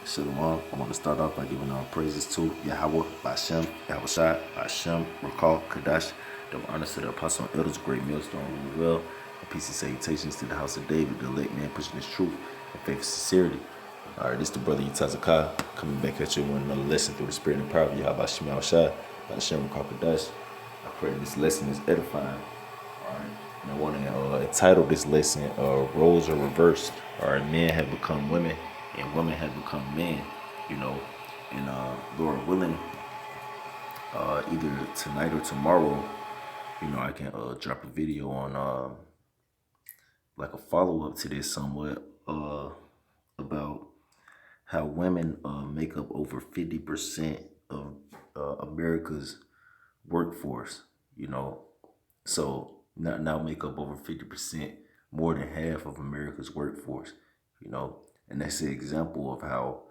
Shalom. I want to start off by giving all praises to Yahweh, Bashem, Yahushai, Bashem, Rakal, Kadash. Double honors to the apostle and elders, great millstone, rule well. And peace and salutations to the house of David, the elect man pushing his truth and faith and sincerity. All right, this is the brother Yitazakah coming back at you with another lesson through the spirit and power of Yahweh, Bashem, Yahushai, Bashem, Rakal, Kadash. I pray this lesson is edifying. All right. And I want to entitle this lesson, Roles Are Reversed. All right, men have become women and women have become men, you know, and Lord willing, either tonight or tomorrow, I can drop a video on like a follow-up to this somewhat about how women make up over 50% of America's workforce, so now make up over 50%, more than half of America's workforce, and that's the example of how,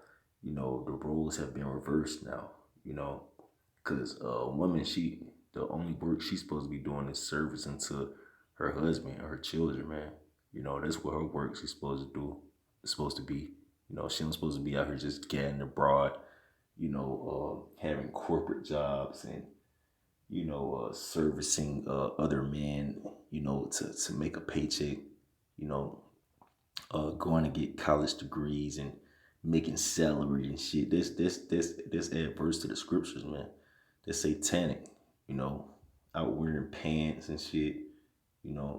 the roles have been reversed now, because a woman, the only work she's supposed to be doing is servicing to her husband or her children, man. That's what her work she's supposed to do. It's supposed to be, she ain't supposed to be out here just getting abroad, having corporate jobs and servicing other men, to make a paycheck, going to get college degrees and making salary and shit. This adverse to the scriptures, man. That's satanic, out wearing pants and shit,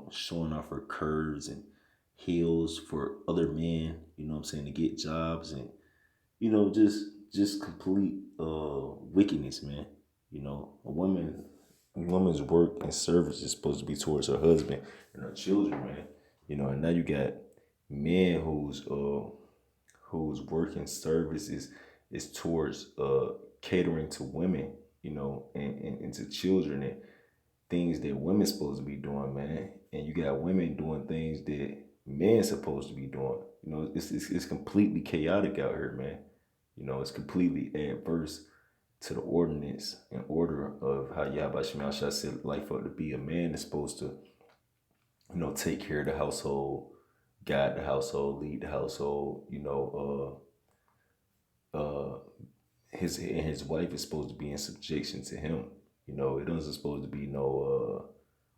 showing off her curves and heels for other men, to get jobs and, just complete wickedness, man. A woman's work and service is supposed to be towards her husband and her children, man. And now you got men whose work and service is towards catering to women, and to children and things that women's supposed to be doing, man. And you got women doing things that men supposed to be doing. It's completely chaotic out here, man. It's completely adverse to the ordinance and order of how Yahweh Shema Shah said life ought to be. A man is supposed to, take care of the household, guide the household, lead the household, his wife is supposed to be in subjection to him. It doesn't supposed to be no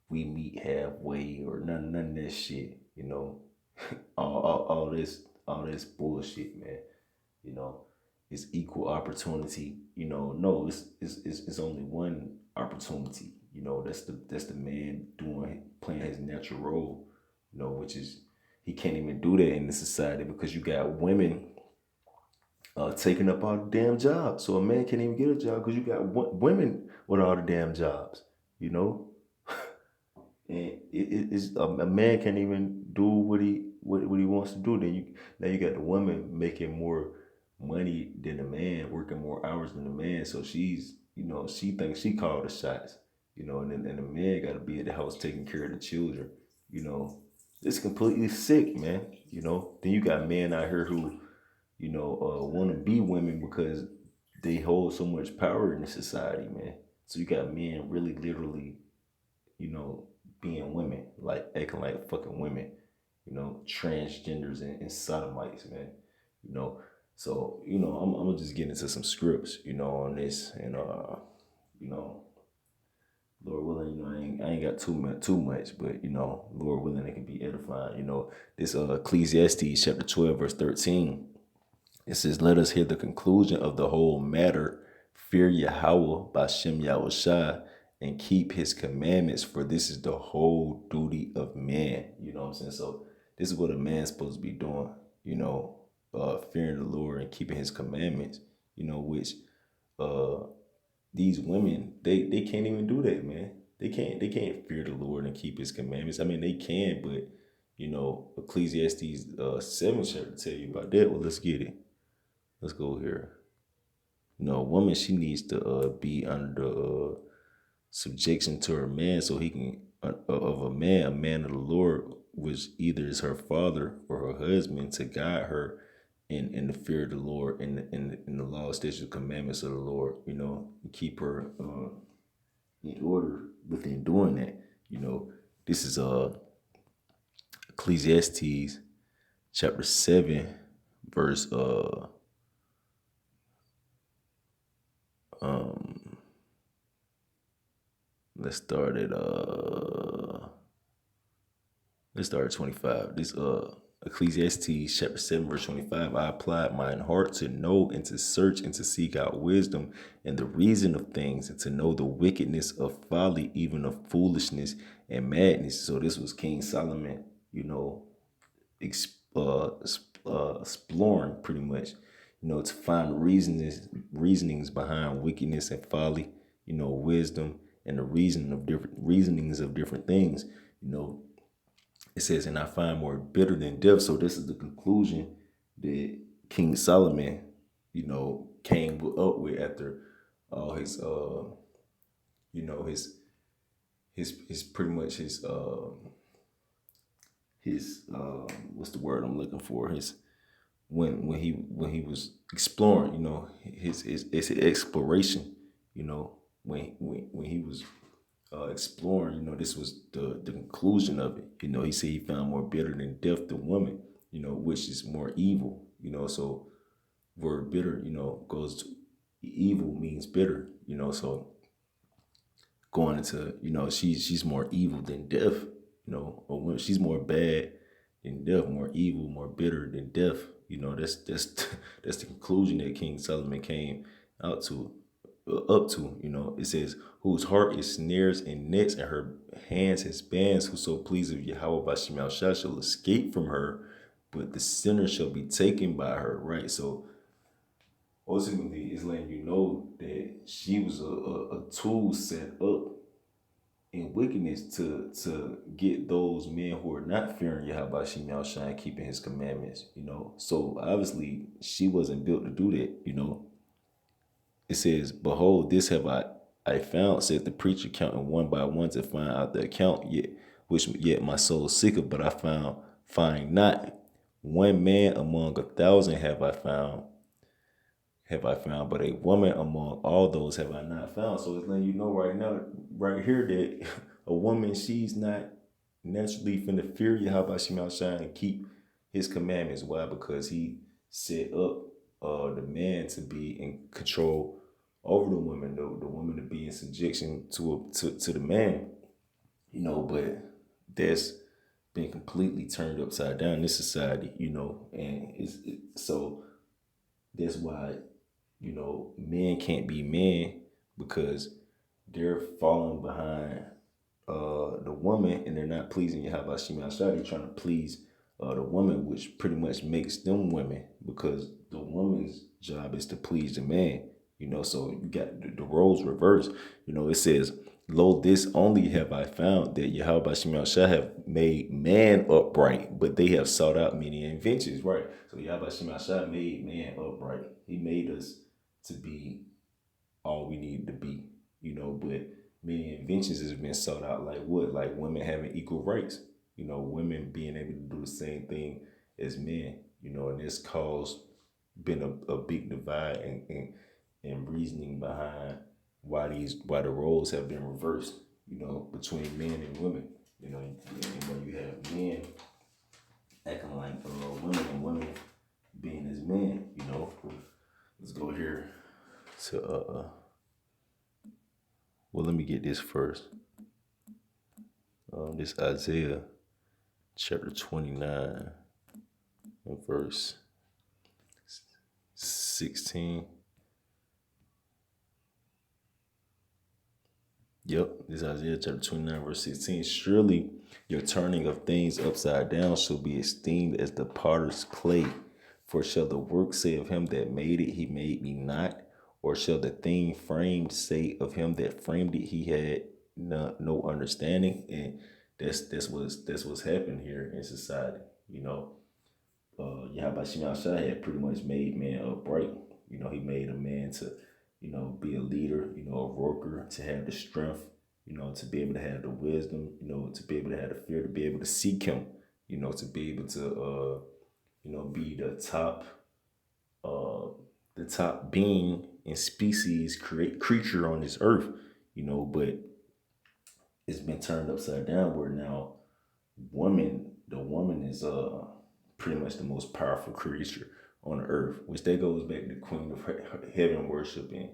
we meet halfway or none of that shit, all this bullshit, man. It's equal opportunity. No, it's only one opportunity. That's the man playing his natural role. Which is he can't even do that in the society because you got women taking up all the damn jobs. So a man can't even get a job because you got women with all the damn jobs. And it's a man can't even do what he wants to do. Now you got the woman making more money than the man, working more hours than the man. So she's, she thinks she called the shots, and then the man got to be at the house taking care of the children. It's completely sick, man. Then you got men out here who, want to be women because they hold so much power in the society, man. So you got men really literally, being women, like acting like fucking women, transgenders and sodomites, man. So, I'm gonna just get into some scripts, on this and Lord willing, I ain't got too much, but Lord willing, it can be edifying. This Ecclesiastes chapter 12, verse 13. It says, "Let us hear the conclusion of the whole matter. Fear Yahweh by Shem Yahushai and keep his commandments, for this is the whole duty of man." You know what I'm saying? So this is what a man's supposed to be doing, fearing the Lord and keeping his commandments, which these women, they can't even do that, man. They can't fear the Lord and keep his commandments. I mean, they can, but Ecclesiastes 7 chapter tell you about that. Well, let's get it. Let's go here. A woman, she needs to be under subjection to her man, so he can of a man of the Lord, which either is her father or her husband, to guide her in the fear of the Lord, in the law, statutes, commandments of the Lord. Keep her in order within doing that. This is Ecclesiastes chapter 7, verse um let's start at 25. This Ecclesiastes chapter 7, verse 25. I applied mine heart to know and to search and to seek out wisdom and the reason of things, and to know the wickedness of folly, even of foolishness and madness. So this was King Solomon, exploring pretty much, to find reasonings behind wickedness and folly, wisdom and the reasonings of different things. It says, and I find more bitter than death. So this is the conclusion that King Solomon, came up with after all his, his pretty much his what's the word I'm looking for? His when he was exploring, his exploration, when he was exploring, this was the conclusion of it. He said he found more bitter than death the woman, which is more evil. So word bitter, goes to evil means bitter, so going into, she's more evil than death, or when she's more bad than death, more evil, more bitter than death. That's that's the conclusion that King Solomon came out to up to. It says, whose heart is snares and nets, and her hands his bands. Whoso pleases Yahweh by Shemal Shah shall escape from her, but the sinner shall be taken by her. Right. So ultimately, it's letting you know that she was a tool set up in wickedness to get those men who are not fearing Yahweh Shemal Shah and keeping his commandments. So obviously she wasn't built to do that. It says, behold, this have I found, said the preacher, counting one by one to find out the account, yet my soul seeketh, but I find not. One man among 1,000 have I found, but a woman among all those have I not found. So it's letting you know right now, right here, that a woman, she's not naturally finna fear Yahweh Shemal Shah and keep his commandments. Why? Because he set up the man to be in control over the woman, the woman to be in subjection to the man. But that's been completely turned upside down in this society, and so that's why, men can't be men, because they're falling behind the woman, and they're not pleasing Yahweh Shemal Shah. They're trying to please the woman, which pretty much makes them women, because the woman's job is to please the man. So you got the roles reversed. It says, lo, this only have I found, that Yahweh Shemal Shah have made man upright, but they have sought out many inventions. Right. So Yahweh Shemal Shah made man upright. He made us to be all we need to be, but many inventions has been sought out, like what? Like women having equal rights, women being able to do the same thing as men, and this caused been a big divide and reasoning behind why the roles have been reversed, between men and women, and when you have men acting like women, and women being as men, let's go here to well, let me get this first. This Isaiah chapter 29 and verse 16. Yep, this Isaiah chapter 29 verse 16. Surely your turning of things upside down shall be esteemed as the potter's clay. For shall the work say of him that made it, he made me not? Or shall the thing framed say of him that framed it, he had no understanding? And that's what's happening here in society. Yahweh Shemal Shah had pretty much made man upright. He made a man to, be a leader, a worker, to have the strength, to be able to have the wisdom, to be able to have the fear, to be able to seek him, to be able to, be the top being and species creature on this earth, but it's been turned upside down where now the woman is pretty much the most powerful creature on the earth, which that goes back to Queen of Heaven worshiping,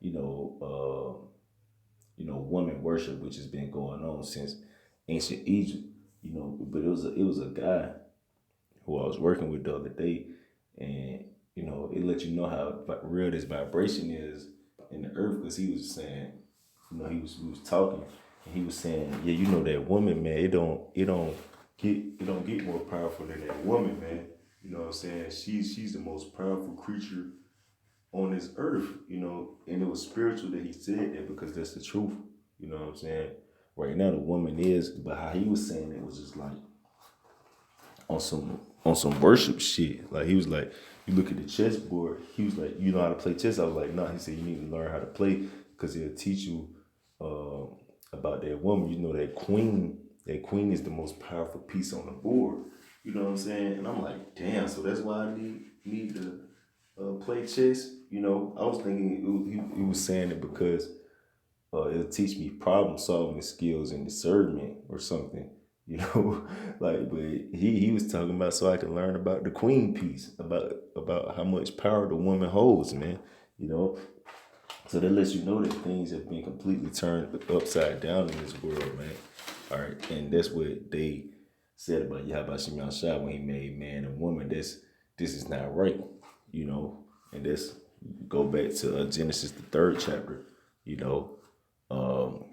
you know, woman worship, which has been going on since ancient Egypt. But it was a guy who I was working with the other day, and it let you know how real this vibration is in the earth, because he was saying, he was talking, and he was saying, yeah, that woman, man, it don't get more powerful than that woman, man. You know what I'm saying? She's the most powerful creature on this earth, and it was spiritual that he said that, because that's the truth. You know what I'm saying? Right now the woman is, but how he was saying it was just like on some worship shit. Like he was like, you look at the chessboard. He was like, you know how to play chess? I was like, no. He said you need to learn how to play, because he'll teach you uh, about that woman. That queen. That queen is the most powerful piece on the board. You know what I'm saying? And I'm like, damn. So that's why I need to play chess. I was thinking he was saying it because it'll teach me problem solving skills and discernment or something. Like, but he was talking about so I can learn about the queen piece, about how much power the woman holds, man. You know, so that lets you know that things have been completely turned upside down in this world, man. All right, and that's what they said about Yahweh Shemel Shah when he made man and woman. This is not right, and that's go back to Genesis the third chapter, you know. Um,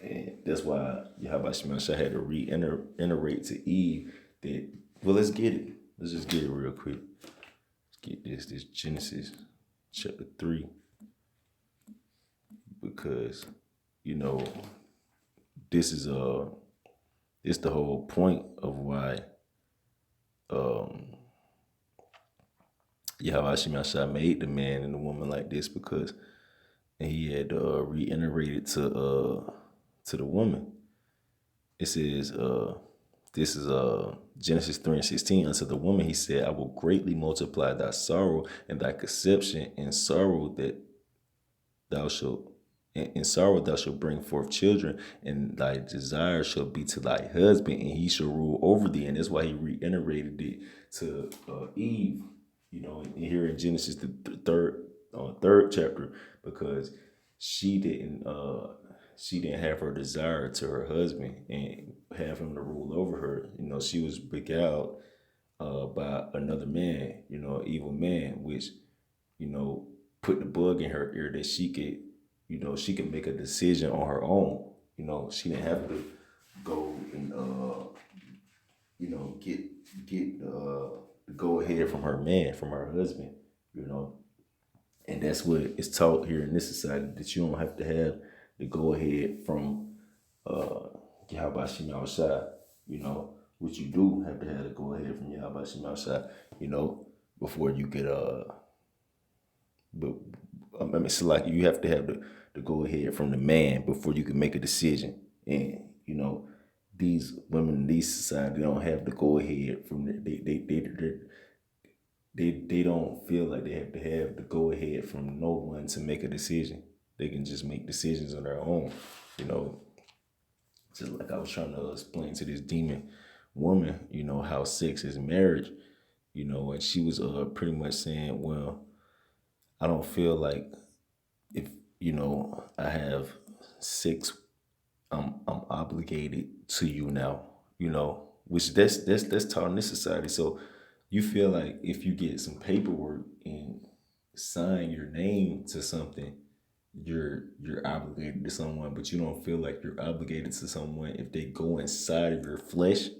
and that's why Yahweh Shemel Shah had to reiterate to Eve that, well, let's get it. Let's just get it real quick. Let's get this Genesis chapter 3, because, this is it's the whole point of why Yahweh Shemel Shah made the man and the woman like this, because he had reiterated to the woman. It says, this is Genesis 3:16. Unto the woman he said, I will greatly multiply thy sorrow and thy conception, and sorrow that thou shalt in sorrow thou shalt bring forth children, and thy desire shall be to thy husband, and he shall rule over thee. And that's why he reiterated it to Eve, and here in Genesis the third chapter, because she didn't have her desire to her husband and have him to rule over her. She was beguiled by another man, evil man, which put the bug in her ear that she could make a decision on her own. She didn't have to go and get the go ahead from her man, from her husband. And that's what is taught here in this society, that you don't have to have the go ahead from Yahweh Shemel Shah, which you do have to have the go ahead from Yahweh Shemel Shah, before you could but I mean, it's like you have to have the go ahead from the man before you can make a decision. And these women in these society don't have the go ahead from they don't feel like they have to have the go ahead from no one to make a decision. They can just make decisions on their own. You know, just like I was trying to explain to this demon woman, how sex is marriage. And she was pretty much saying, well, I don't feel like if I have sex, I'm obligated to you now. Which that's taught in this society. So you feel like if you get some paperwork and sign your name to something, you're obligated to someone, but you don't feel like you're obligated to someone if they go inside of your flesh.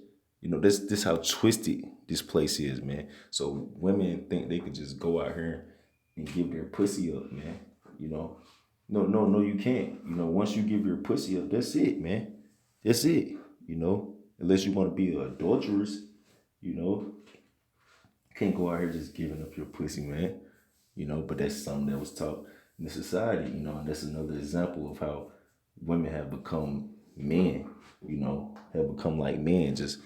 This how twisted this place is, man. So women think they could just go out here and give their pussy up, man. No, you can't. Once you give your pussy up, that's it, man. That's it. Unless you want to be an adulteress, you know, can't go out here just giving up your pussy, man. But that's something that was taught in the society, and that's another example of how women have become men, have become like men, just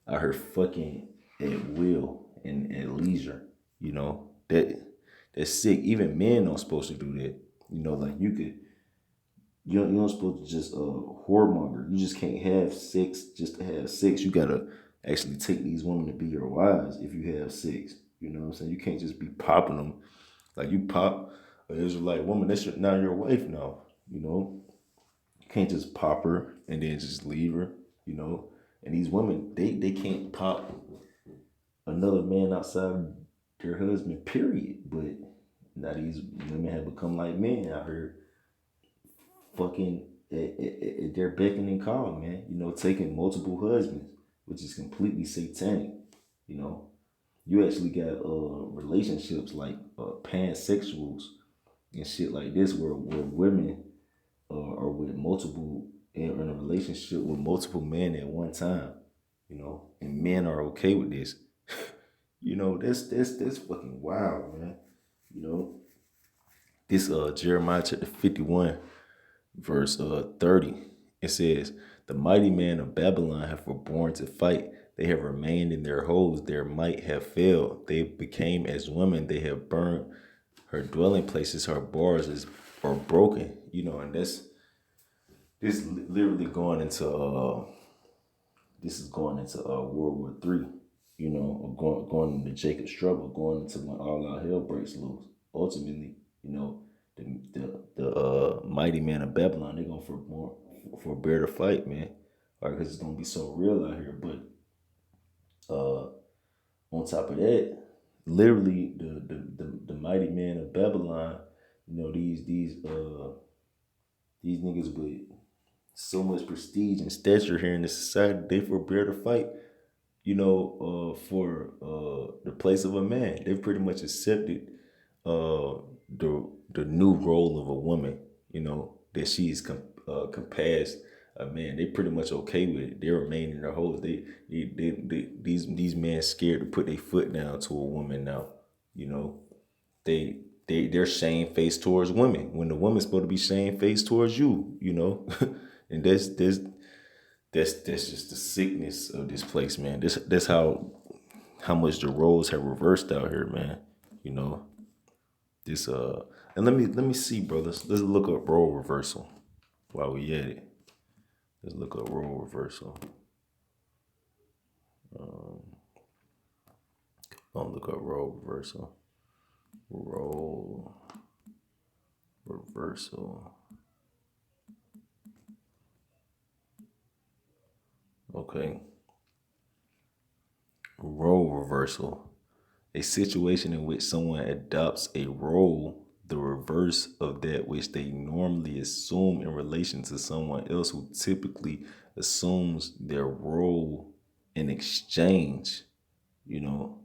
out here fucking at will and at leisure, that's sick. Even men aren't supposed to do that. Like you don't supposed to just whoremonger. You just can't have sex just to have sex. You gotta actually take these women to be your wives if you have sex. You know what I'm saying? You can't just be popping them. Like you pop an Israelite woman, that's now your wife now. You know, you can't just pop her and then just leave her. You know, and these women, they can't pop another man outside their husband. Period. But now these women have become like men out here, fucking at their beckoning and call, man. You know, taking multiple husbands, which is completely satanic. You know, you actually got relationships like pansexuals and shit like this, where women are with multiple in a relationship with multiple men at one time. You know, and men are okay with this. You know, that's fucking wild, man. You know, this Jeremiah chapter 51 verse 30, it says, "The mighty men of Babylon have forborne to fight. They have remained in their holes. Their might have failed. They became as women. They have burned her dwelling places. Her bars are broken." You know, and this literally going into this is going into World War III. You know, or going into Jacob's trouble, going into when all out hell breaks loose. Ultimately, you know, the mighty man of Babylon, they're gonna forbear to fight, man. Or because it's gonna be so real out here. But on top of that, literally the mighty man of Babylon, you know, these niggas with so much prestige and stature here in the society, they forbear to fight, you know, for the place of a man. They've pretty much accepted uh, the new role of a woman, you know, that she's compassed a man. They pretty much okay with it. They remain in their holes. These men scared to put their foot down to a woman now. You know, they're shamefaced towards women when the woman's supposed to be shamefaced towards you. You know, and that's just the sickness of this place, man. That's how much the roles have reversed out here, man. You know, this and let me see, brothers. Let's look up role reversal while we at it. Let's look up role reversal. Don't look up role reversal. Role reversal. Okay. Role reversal. A situation in which someone adopts a role, the reverse of that which they normally assume in relation to someone else who typically assumes their role in exchange, you know.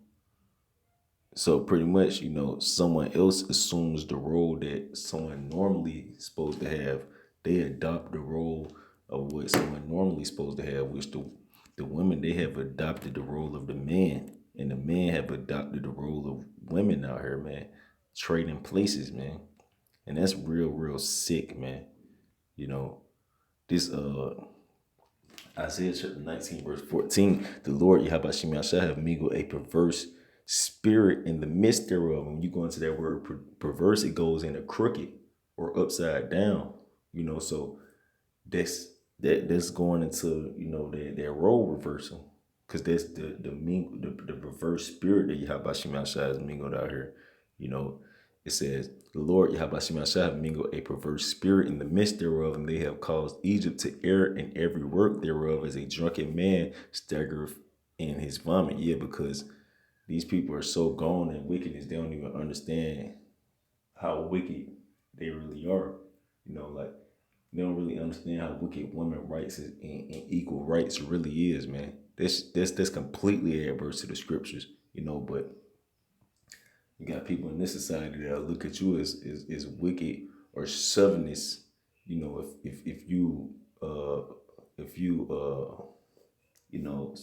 So pretty much, you know, someone else assumes the role that someone normally supposed to have. They adopt the role of what someone normally supposed to have, which the women, they have adopted the role of the man, and the men have adopted the role of women out here, man. Trading places, man. And that's real sick, man. You know, this Isaiah chapter 19, verse 14, the Lord Yahweh shall have mingled a perverse spirit in the midst thereof. When you go into that word perverse, it goes in a crooked or upside down, you know. So that's going into, you know, their role reversal. Because that's the perverse spirit that Yahweh shall has mingled out here, you know. It says, "The Lord Yahweh shall have mingled a perverse spirit in the midst thereof, and they have caused Egypt to err in every work thereof, as a drunken man staggereth in his vomit." Yeah, because these people are so gone in wickedness, they don't even understand how wicked they really are. You know, like, they don't really understand how wicked women rights and equal rights really is, man. That's completely adverse to the scriptures, you know. But you got people in this society that look at you as wicked or chauvinist, you know, if you you know,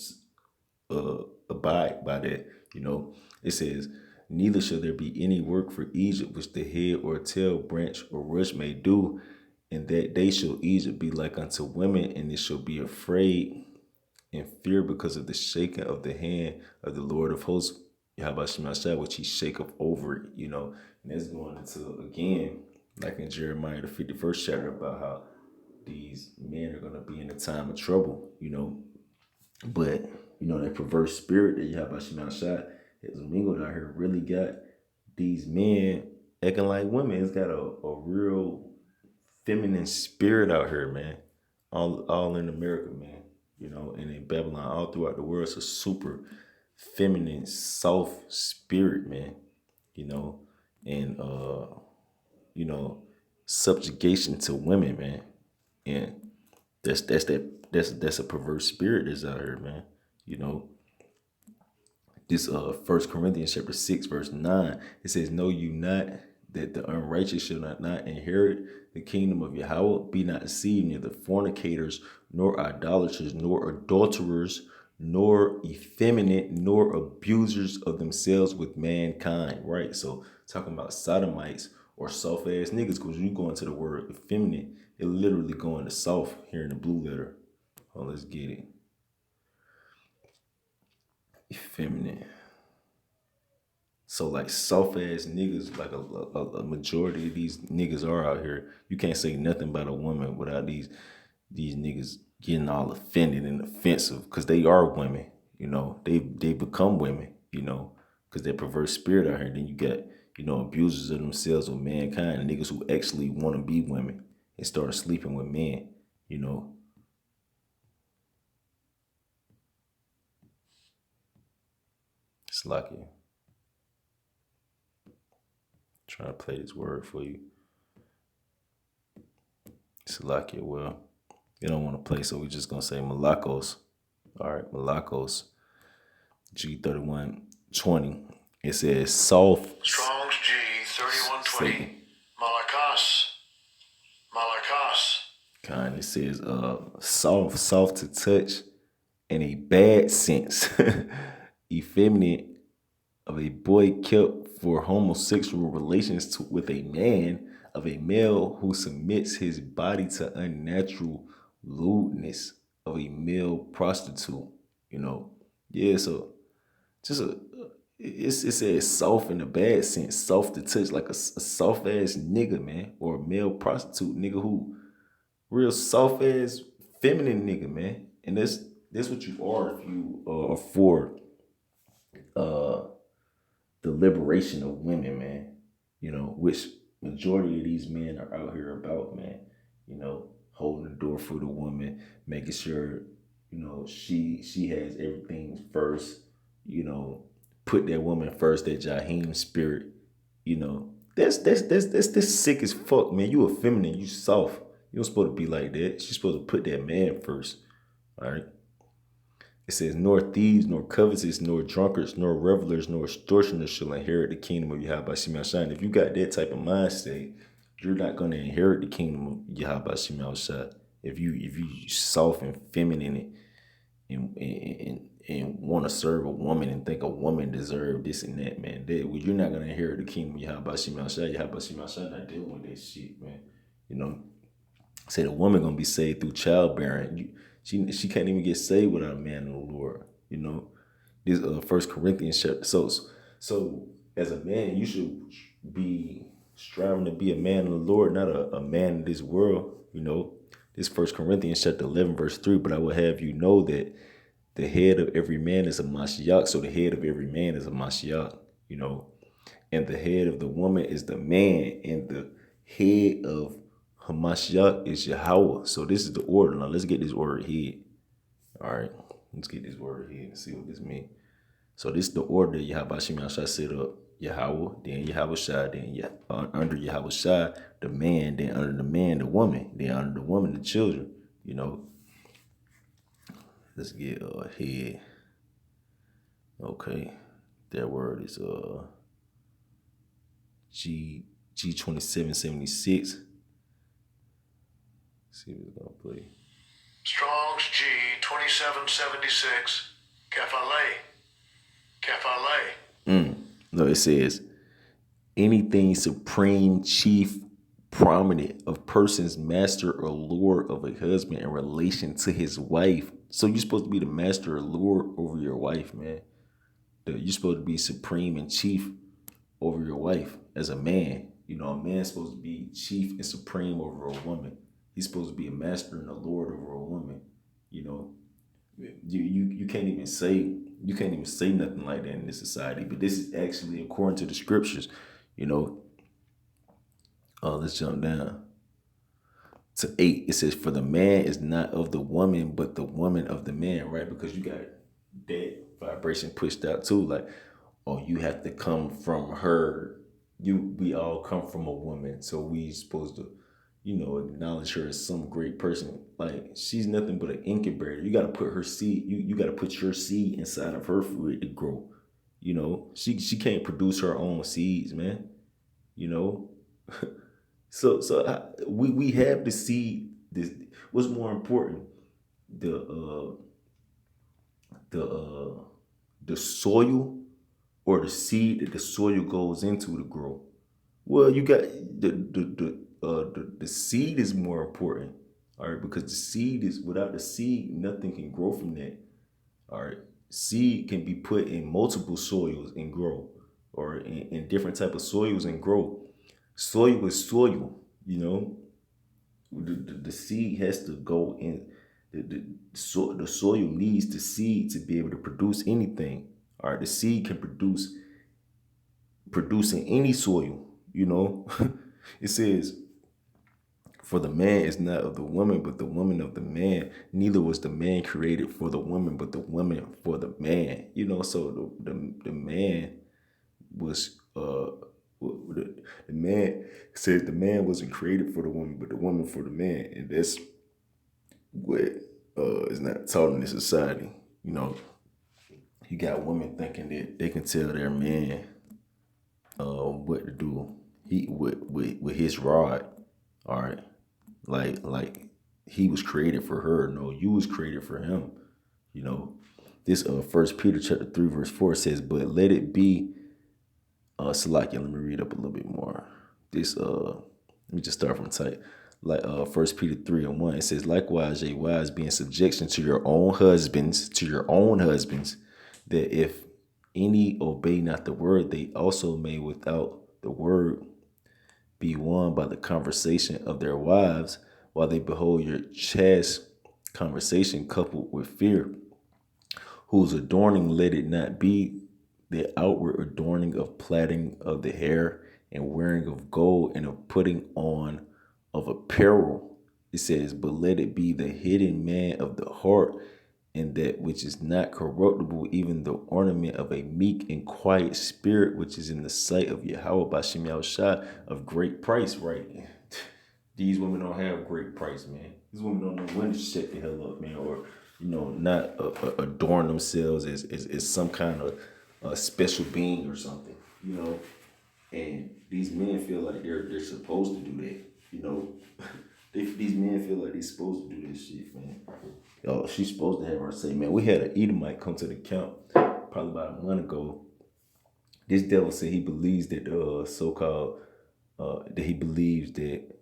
abide by that. You know, it says, "Neither shall there be any work for Egypt which the head or tail, branch or rush may do, and that day shall Egypt be like unto women, and it shall be afraid and fear because of the shaking of the hand of the Lord of hosts, Yahweh Shemashah, which he shaketh over it." You know, and that's going into, again, like in Jeremiah the 51st chapter, about how these men are going to be in a time of trouble, you know. But, you know, that perverse spirit that Yahweh Shemashah has mingled out here really got these men acting like women. It's got a real feminine spirit out here, man. All in America, man. You know, and in Babylon, all throughout the world, it's a super feminine, soft spirit, man. You know, and you know, subjugation to women, man. And that's a perverse spirit that's out here, man. You know, this First Corinthians chapter 6, verse 9, it says, "Know you not that the unrighteous shall not inherit the kingdom of Yahweh? Be not deceived, neither fornicators, nor idolaters, nor adulterers, nor effeminate, nor abusers of themselves with mankind." Right? So talking about sodomites or soft ass niggas, because you go into the word effeminate, it literally going to soft here in the blue letter. Oh, let's get it. Effeminate. So like soft ass niggas, like a majority of these niggas are out here. You can't say nothing about a woman without these niggas getting all offended and offensive because they are women. You know, they become women. You know, because they're perverse spirit out here. Then you got abusers of themselves with mankind, niggas who actually want to be women and start sleeping with men. You know, it's lucky. Trying to play this word for you. Salakia, well, you don't want to play, so we're just gonna say Malakos. All right, Malakos, G3120. It says soft. Strong's G3120. Malakas. Malakas. Kind. It says soft to touch, in a bad sense, effeminate of a boy kept for homosexual relations with a man, of a male who submits his body to unnatural lewdness, of a male prostitute. You know, yeah. So just it says soft in a bad sense, soft to touch, like a soft ass nigga, man, or a male prostitute nigga who real soft ass feminine nigga, man. And that's what you are if you are for uh the liberation of women, man. You know, which majority of these men are out here about, man. You know, holding the door for the woman, making sure, she has everything first, put that woman first, that Jahim spirit, you know. That's sick as fuck, man. You a feminine, you soft. You don't supposed to be like that. She's supposed to put that man first. All right. It says, "Nor thieves, nor covetous, nor drunkards, nor revelers, nor extortioners shall inherit the kingdom of Yahweh Shemel Shai." If you got that type of mindset, you're not going to inherit the kingdom of Yahweh Shemel Shai. If you soft and feminine and want to serve a woman and think a woman deserve this and that, man, you're not going to inherit the kingdom of Yahweh Shemel Shai. Yahweh Shemel Shai not dealing with that shit, man. You know, say the woman gonna be saved through childbearing. She can't even get saved without a man of the Lord. You know, this First Corinthians chapter. So as a man, you should be striving to be a man of the Lord, not a man of this world. You know, this First Corinthians chapter 11 verse 3. But I will have you know that the head of every man is a Mashiach. So the head of every man is a Mashiach. You know, and the head of the woman is the man, and the head of Hamashiach is Yahweh. So this is the order. Now let's get this order here. All right, let's get this order here and see what this means. So this is the order that Yahweh Shemel Shai set up. Yahweh, then Yahweh Shai, then under Yahweh Shai, the man, then under the man, the woman, then under the woman, the children. You know, let's get head. Okay, that word is G2776. See what's gonna play. Strong's G2776. Kefale. Kefale. No, it says anything supreme, chief, prominent of person's master or lord of a husband in relation to his wife. So you're supposed to be the master or lord over your wife, man. You're supposed to be supreme and chief over your wife as a man. You know, a man's supposed to be chief and supreme over a woman. He's supposed to be a master and a lord over a woman. You know, you can't even say nothing like that in this society. But this is actually according to the scriptures. You know, Let's jump down to 8. It says, "For the man is not of the woman, but the woman of the man," right? Because you got that vibration pushed out too. Like, oh, you have to come from her. We all come from a woman, so we supposed to, acknowledge her as some great person. Like, she's nothing but an incubator. You got to put her seed. You got to put your seed inside of her for it to grow. She can't produce her own seeds, man. You know, we have the seed. This what's more important, the the uh the soil or the seed that the soil goes into to grow. Well, you got the seed is more important, all right, because the seed is without the seed, nothing can grow from that. All right, seed can be put in multiple soils and grow, or in different type of soils and grow. Soil is soil, you know. The seed has to go in. The soil needs the seed to be able to produce anything. All right, the seed can produce in any soil. You know, it says, "For the man is not of the woman, but the woman of the man. Neither was the man created for the woman, but the woman for the man." So the man was the man says the man wasn't created for the woman, but the woman for the man, and that's what is not taught in this society. You know, you got women thinking that they can tell their man what to do. He with his rod. All right, like he was created for her. No, you was created for him. You know, this First Peter chapter 3 verse 4 says, "But let it be." Salakia, let me read up a little bit more. Let me just start from tight. Like First Peter 3:1, it says, "Likewise, ye wives, be in subjection to your own husbands, that if any obey not the word, they also may without the word be won by the conversation of their wives, while they behold your chaste conversation coupled with fear, whose adorning let it not be the outward adorning of plaiting of the hair and wearing of gold and of putting on of apparel." It says, "But let it be the hidden man of the heart, and that which is not corruptible, even the ornament of a meek and quiet spirit, which is in the sight of Yahweh Bashem Yahushua of great price." Right? These women don't have great price, man. These women don't know when to shut the hell up, man, or not adorn themselves as some kind of special being or something, And these men feel like they're supposed to do that, these men feel like they're supposed to do this shit, man. Yo, she's supposed to have her say, man. We had an Edomite come to the camp probably about a month ago. This devil said he believes that that he believes that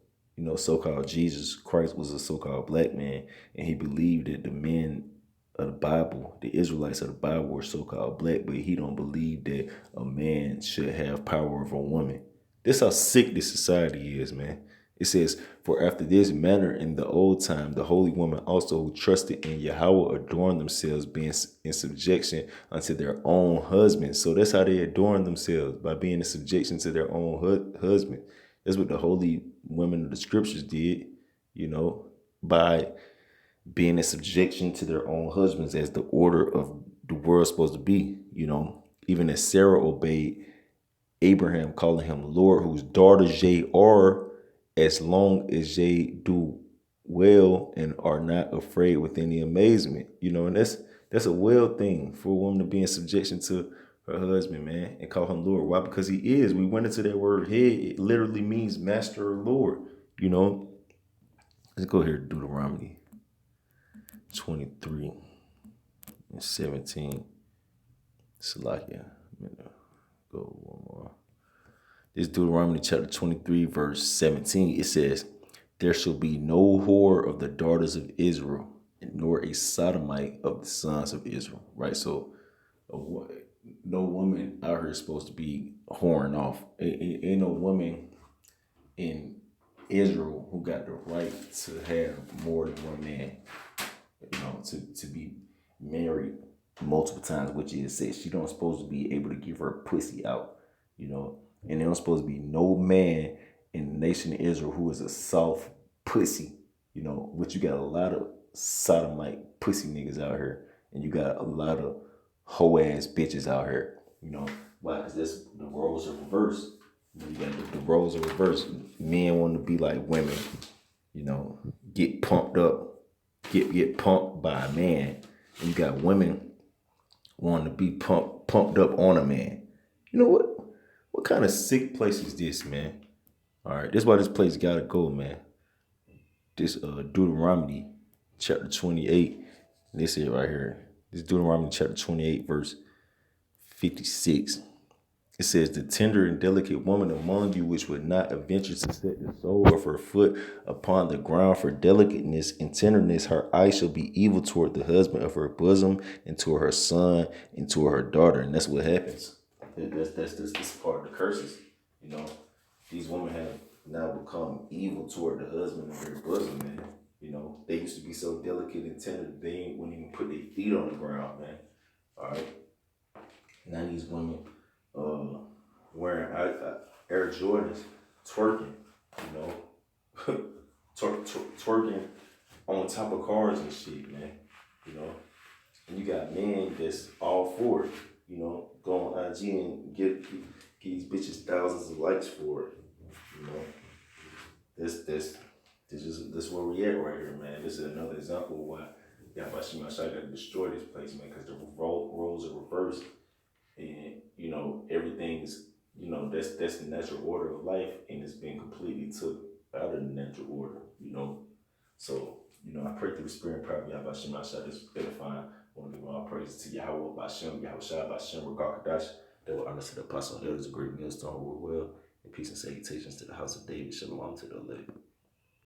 so-called Jesus Christ was a so-called black man, and he believed that the men of the Bible, the Israelites of the Bible, were so-called black, but he don't believe that a man should have power over a woman. This how sick this society is, man. It says, "For after this manner in the old time, the holy women also who trusted in Yahweh adorned themselves, being in subjection unto their own husbands." So that's how they adorn themselves, by being in subjection to their own husband. That's what the holy women of the scriptures did, by being in subjection to their own husbands, as the order of the world supposed to be. Even as Sarah obeyed Abraham, calling him Lord, whose daughters ye are, as long as ye do well and are not afraid with any amazement. And that's a well thing for a woman to be in subjection to her husband, man, and call him Lord. Why? Because he is. We went into that word head. It literally means master or Lord. Let's go here to Deuteronomy 23 and 17. Salakia. Go one more. This Deuteronomy chapter 23, verse 17. It says, "There shall be no whore of the daughters of Israel, nor a sodomite of the sons of Israel." Right? So no woman out here is supposed to be whoring off. Ain't no woman in Israel who got the right to have more than one man, to be married multiple times, which is said she don't supposed to be able to give her pussy out, and there don't supposed to be no man in the nation of Israel who is a soft pussy, you know, but you got a lot of sodomite pussy niggas out here, and you got a lot of hoe ass bitches out here, you know. Why? Because this the roles are reversed. You got the roles are reversed. Men want to be like women, you know, get pumped up, get pumped by a man. And you got women wanting to be pumped up on a man. You know what? What kind of sick place is this, man? All right, this is why this place gotta go, man. This Deuteronomy chapter 28. This is right here. This Deuteronomy chapter 28, verse 56. It says, the tender and delicate woman among you which would not adventure to set the sole of her foot upon the ground for delicateness and tenderness, her eye shall be evil toward the husband of her bosom, and toward her son, and toward her daughter. And that's what happens. That's part of the curses. You know, these women have now become evil toward the husband of their bosom, man. You know, they used to be so delicate and tender, they wouldn't even put their feet on the ground, man. All right. Now these women wearing Air Jordans, twerking, you know, twerking on top of cars and shit, man. You know, and you got men that's all for it, you know, go on IG and give these bitches thousands of likes for it, you know. This where we at right here, man. This is another example of why Yahweh Shai got to destroy this place, man, because the roles are reversed. And you know everything's, you know, that's the natural order of life, and it's been completely took out of the natural order, you know. So you know, I pray through the spirit and power of Yahweh Shema Shai this edifying. I want to give all praise to Yahweh Bashem, Yahweh Shai Bashem, Rakah Kadash. That will honor to the apostle elders, a great millstone, rule well, and peace and salutations to the house of David. Shalom to the elect.